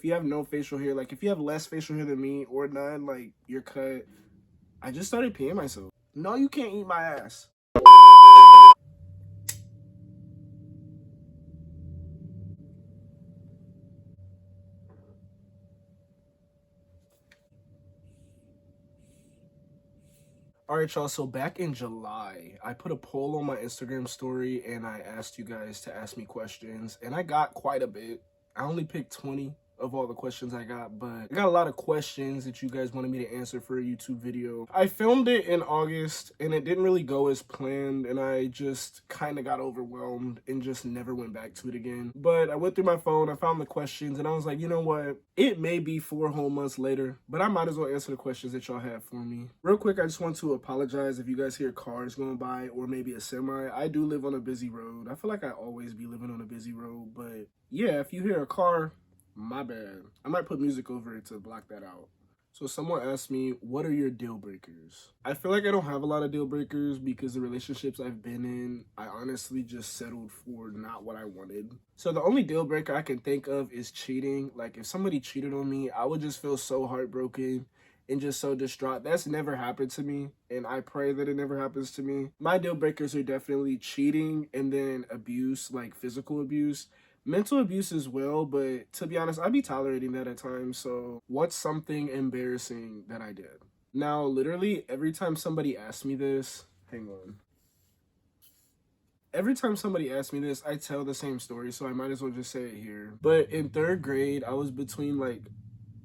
you have no facial hair, like if you have less facial hair than me or none, like you're cut. I just started peeing myself. No, you can't eat my ass. All right, y'all. So back in July, I put a poll on my Instagram story and I asked you guys to ask me questions, and I got quite a bit. I only picked 20 of all the questions I got, but I got a lot of questions that you guys wanted me to answer for a YouTube video. I filmed it in August and it didn't really go as planned, and I just kind of got overwhelmed and just never went back to it again. But I went through my phone, I found the questions, and I was like, you know what? It may be 4 whole months later, but I might as well answer the questions that y'all have for me. Real quick, I just want to apologize if you guys hear cars going by or maybe a semi. I do live on a busy road. I feel like I always be living on a busy road, but yeah, if you hear a car, my bad. I might put music over it to block that out. So someone asked me, what are your deal breakers? I feel like I don't have a lot of deal breakers because the relationships I've been in, I honestly just settled for not what I wanted. So the only deal breaker I can think of is cheating. Like if somebody cheated on me, I would just feel so heartbroken and just so distraught. That's never happened to me, and I pray that it never happens to me. My deal breakers are definitely cheating and then abuse, like physical abuse. Mental abuse as well, but to be honest, I'd be tolerating that at times. So what's something embarrassing that I did? Now, literally every time somebody asks me this, hang on. Every time somebody asks me this, I tell the same story, so I might as well just say it here. But in 3rd grade, I was between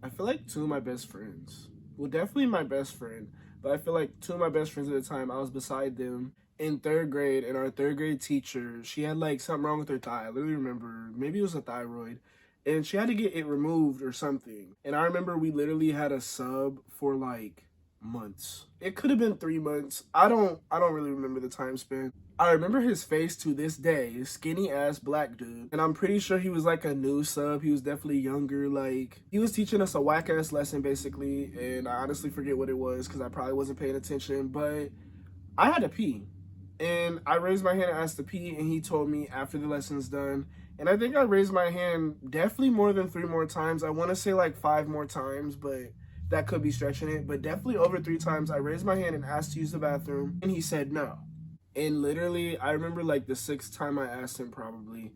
I feel like 2 of my best friends. Well, definitely my best friend, but I feel like 2 of my best friends at the time, I was beside them in 3rd grade, and our 3rd grade teacher, she had like something wrong with her thigh. I literally remember, maybe it was a thyroid, and she had to get it removed or something. And I remember we literally had a sub for like months. It could have been 3 months. I don't really remember the time span. I remember his face to this day, skinny ass black dude. And I'm pretty sure he was like a new sub. He was definitely younger. Like he was teaching us a whack ass lesson basically. And I honestly forget what it was because I probably wasn't paying attention, but I had to pee. And I raised my hand and asked to pee, and he told me after the lesson's done. And I think I raised my hand definitely more than 3 more times. I want to say like 5 more times, but that could be stretching it. But definitely over 3 times, I raised my hand and asked to use the bathroom, and he said no. And literally, I remember like the 6th time I asked him probably,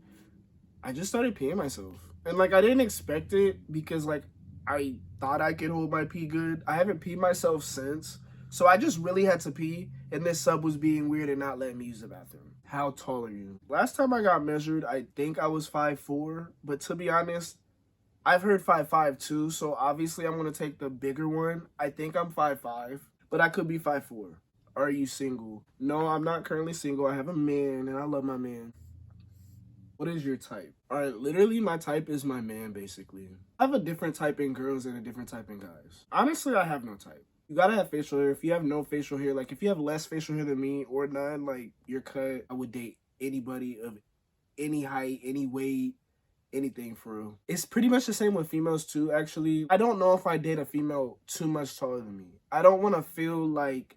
I just started peeing myself. And like I didn't expect it because like I thought I could hold my pee good. I haven't peed myself since. So I just really had to pee, and this sub was being weird and not letting me use the bathroom. How tall are you? Last time I got measured, I think I was 5'4", but to be honest, I've heard 5'5" too, so obviously I'm going to take the bigger one. I think I'm 5'5", but I could be 5'4". Are you single? No, I'm not currently single. I have a man, and I love my man. What is your type? All right, literally my type is my man, basically. I have a different type in girls and a different type in guys. Honestly, I have no type. You gotta have facial hair. If you have no facial hair, like if you have less facial hair than me or none, like you're cut. I would date anybody of any height, any weight, anything for real. It's pretty much the same with females too, actually. I don't know if I date a female too much taller than me. I don't want to feel like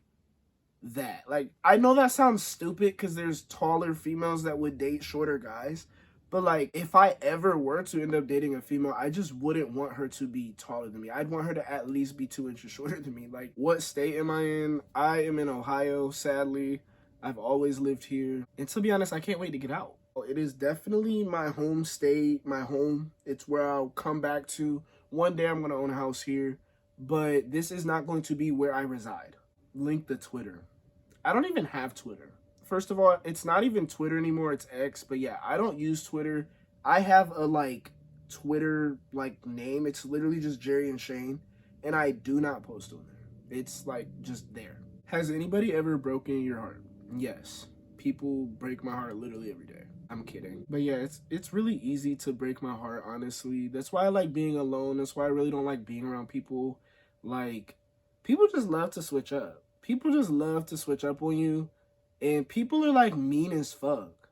that. Like, I know that sounds stupid because there's taller females that would date shorter guys. But like, if I ever were to end up dating a female, I just wouldn't want her to be taller than me. I'd want her to at least be 2 inches shorter than me. Like, what state am I in? I am in Ohio, sadly. I've always lived here. And to be honest, I can't wait to get out. It is definitely my home state, my home. It's where I'll come back to. One day I'm going to own a house here. But this is not going to be where I reside. Link the Twitter. I don't even have Twitter. First of all, it's not even Twitter anymore, it's X, but yeah, I don't use Twitter. I have a Twitter name. It's literally just Jerian Shaine, and I do not post on there. It's just there. Has anybody ever broken your heart? Yes. People break my heart literally every day. I'm kidding. But yeah, it's really easy to break my heart, honestly. That's why I like being alone. That's why I really don't like being around people. People just love to switch up. People just love to switch up on you. And people are mean as fuck.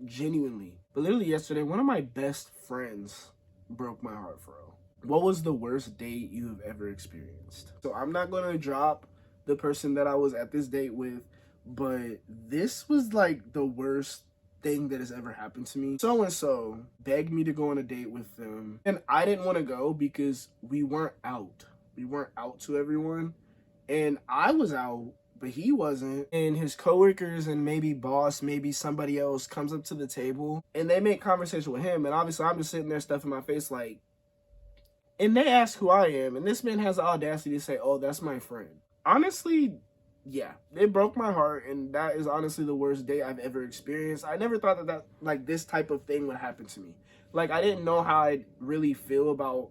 Genuinely. But literally yesterday, one of my best friends broke my heart for real. What was the worst date you have ever experienced? So I'm not going to drop the person that I was at this date with, but this was the worst thing that has ever happened to me. So and so begged me to go on a date with them, and I didn't want to go because we weren't out. We weren't out to everyone, and I was out, but he wasn't. And his coworkers and maybe boss, maybe somebody else comes up to the table and they make conversation with him, and obviously I'm just sitting there stuffing my face like, and they ask who I am, and this man has the audacity to say, "Oh, that's my friend." Honestly, yeah, it broke my heart, and that is honestly the worst day I've ever experienced. I never thought that like this type of thing would happen to me. Like, I didn't know how I'd really feel about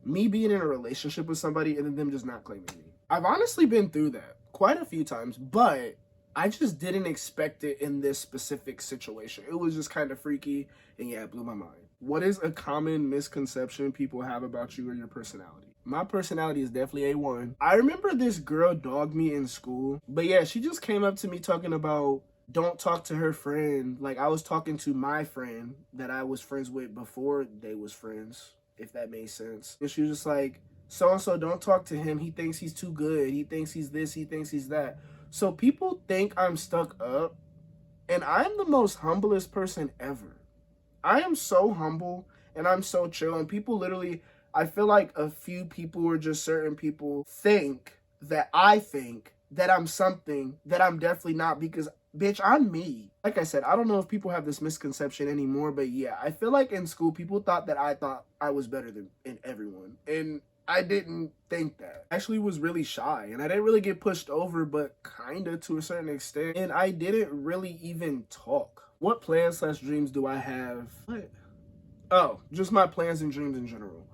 me being in a relationship with somebody and then them just not claiming me. I've honestly been through that quite a few times, but I just didn't expect it in this specific situation. It was just kind of freaky, and yeah, it blew my mind. What is a common misconception people have about you or your personality? My personality is definitely A1. I remember this girl dogged me in school, but yeah, she just came up to me talking about don't talk to her friend. Like, I was talking to my friend that I was friends with before they was friends, if that made sense. And she was just like, so-and-so, don't talk to him. He thinks he's too good. He thinks he's this. He thinks he's that. So people think I'm stuck up, and I'm the most humblest person ever. I am so humble, and I'm so chill, and people literally, I feel like a few people or just certain people think that I think that I'm something that I'm definitely not, because, bitch, I'm me. Like I said, I don't know if people have this misconception anymore, but yeah, I feel like in school, people thought that I thought I was better than everyone, and I didn't think that. I actually was really shy, and I didn't really get pushed over, but kinda to a certain extent, and I didn't really even talk. What plans/dreams do I have? What? Oh, just my plans and dreams in general.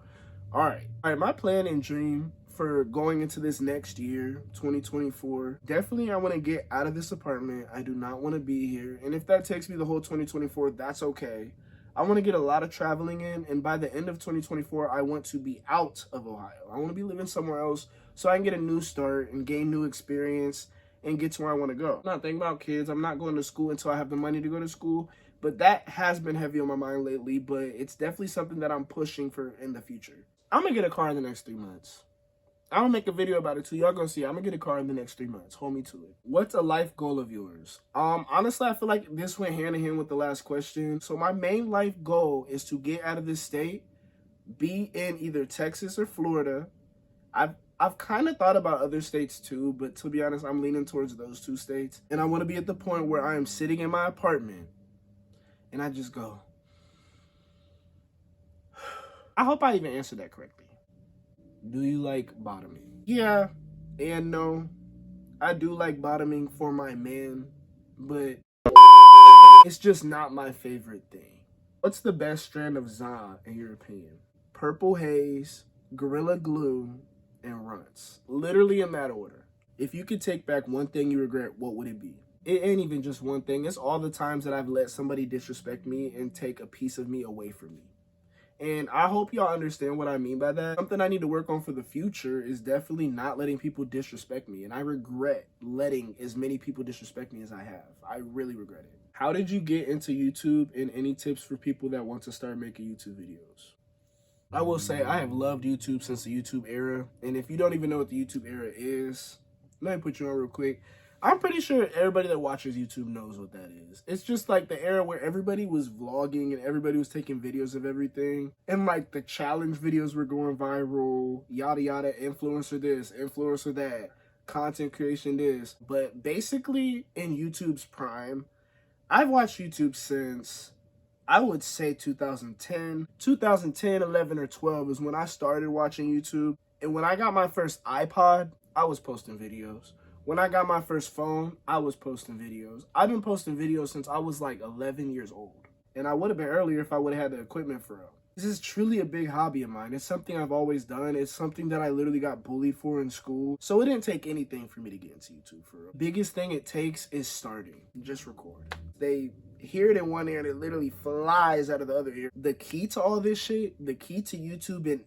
All right, my plan and dream for going into this next year, 2024, definitely I want to get out of this apartment. I do not want to be here, and if that takes me the whole 2024, that's okay. I want to get a lot of traveling in, and by the end of 2024, I want to be out of Ohio. I want to be living somewhere else so I can get a new start and gain new experience and get to where I want to go. I'm not thinking about kids. I'm not going to school until I have the money to go to school, but that has been heavy on my mind lately, but it's definitely something that I'm pushing for in the future. I'm going to get a car in the next 3 months. I'll make a video about it too. Y'all gonna see. I'm gonna get a car in the next 3 months. Hold me to it. What's a life goal of yours? Honestly, I feel like this went hand in hand with the last question. So my main life goal is to get out of this state, be in either Texas or Florida. I've kind of thought about other states too, but to be honest, I'm leaning towards those 2 states. And I want to be at the point where I am sitting in my apartment and I just go. I hope I even answered that correctly. Do you like bottoming? Yeah and no. I do like bottoming for my man, but it's just not my favorite thing. What's the best strand of za in your opinion? Purple Haze, Gorilla Glue, and Runts. Literally in that order. If you could take back one thing you regret, what would it be? It ain't even just one thing. It's all the times that I've let somebody disrespect me and take a piece of me away from me. And I hope y'all understand what I mean by that. Something I need to work on for the future is definitely not letting people disrespect me. And I regret letting as many people disrespect me as I have. I really regret it. How did you get into YouTube, and any tips for people that want to start making YouTube videos? I will say I have loved YouTube since the YouTube era. And if you don't even know what the YouTube era is, let me put you on real quick. I'm pretty sure everybody that watches YouTube knows what that is. It's just like the era where everybody was vlogging and everybody was taking videos of everything. And like the challenge videos were going viral, yada yada, influencer this, influencer that, content creation this. But basically in YouTube's prime, I've watched YouTube since, I would say 2010, 11, or 12 is when I started watching YouTube. And when I got my first iPod, I was posting videos. When I got my first phone, I was posting videos. I've been posting videos since I was like 11 years old. And I would have been earlier if I would have had the equipment for it. This is truly a big hobby of mine. It's something I've always done. It's something that I literally got bullied for in school. So it didn't take anything for me to get into YouTube for real. Biggest thing it takes is starting. Just record. They hear it in one ear and it literally flies out of the other ear. The key to all this shit, the key to YouTube and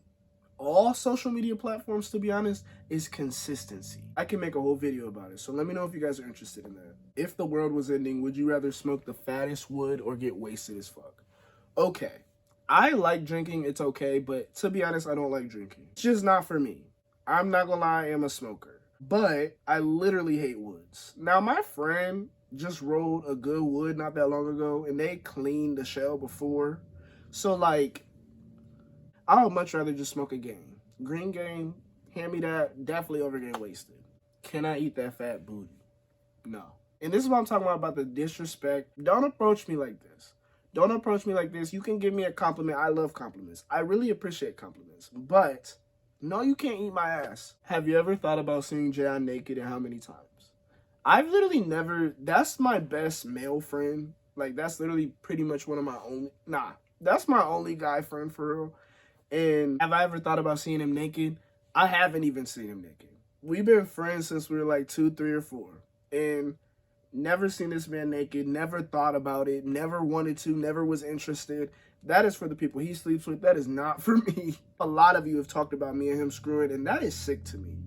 all social media platforms, to be honest, is consistency. I can make a whole video about it, so let me know if you guys are interested in that. If the world was ending, would you rather smoke the fattest wood or get wasted as fuck? Okay, I like drinking, it's okay, but to be honest, I don't like drinking. It's just not for me. I'm not gonna lie, I am a smoker, but I literally hate woods. Now, my friend just rolled a good wood not that long ago, and they cleaned the shell before. So like, I would much rather just smoke a game. Green game, hand me that, definitely over getting wasted. Can I eat that fat booty? No. And this is what I'm talking about the disrespect. Don't approach me like this. Don't approach me like this. You can give me a compliment. I love compliments. I really appreciate compliments. But no, you can't eat my ass. Have you ever thought about seeing Jerian naked and how many times? I've literally never. That's my best male friend. Like, that's literally pretty much one of my only. Nah, that's my only guy friend for real. And have I ever thought about seeing him naked? I haven't even seen him naked. We've been friends since we were like 2, 3, or 4. And never seen this man naked, never thought about it, never wanted to, never was interested. That is for the people he sleeps with. That is not for me. A lot of you have talked about me and him screwing, and that is sick to me.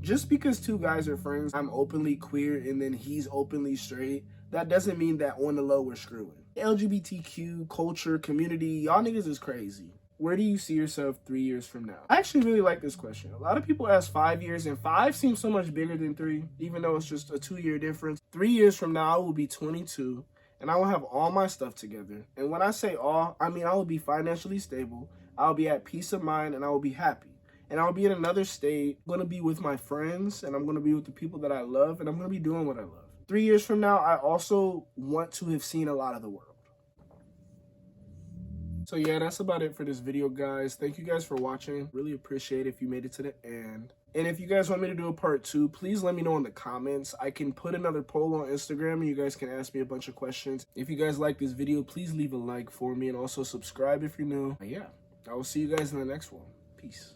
Just because 2 guys are friends, I'm openly queer and then he's openly straight, that doesn't mean that on the low we're screwing. LGBTQ, culture, community, y'all niggas is crazy. Where do you see yourself 3 years from now? I actually really like this question. A lot of people ask 5 years, and 5 seems so much bigger than 3, even though it's just a 2-year difference. 3 years from now, I will be 22, and I will have all my stuff together. And when I say all, I mean I will be financially stable, I'll be at peace of mind, and I will be happy. And I'll be in another state. I'm going to be with my friends, and I'm going to be with the people that I love, and I'm going to be doing what I love. 3 years from now, I also want to have seen a lot of the world. So yeah, that's about it for this video, guys. Thank you guys for watching. Really appreciate it if you made it to the end. And if you guys want me to do a part 2, please let me know in the comments. I can put another poll on Instagram and you guys can ask me a bunch of questions. If you guys like this video, please leave a like for me and also subscribe if you're new. But yeah, I will see you guys in the next one. Peace.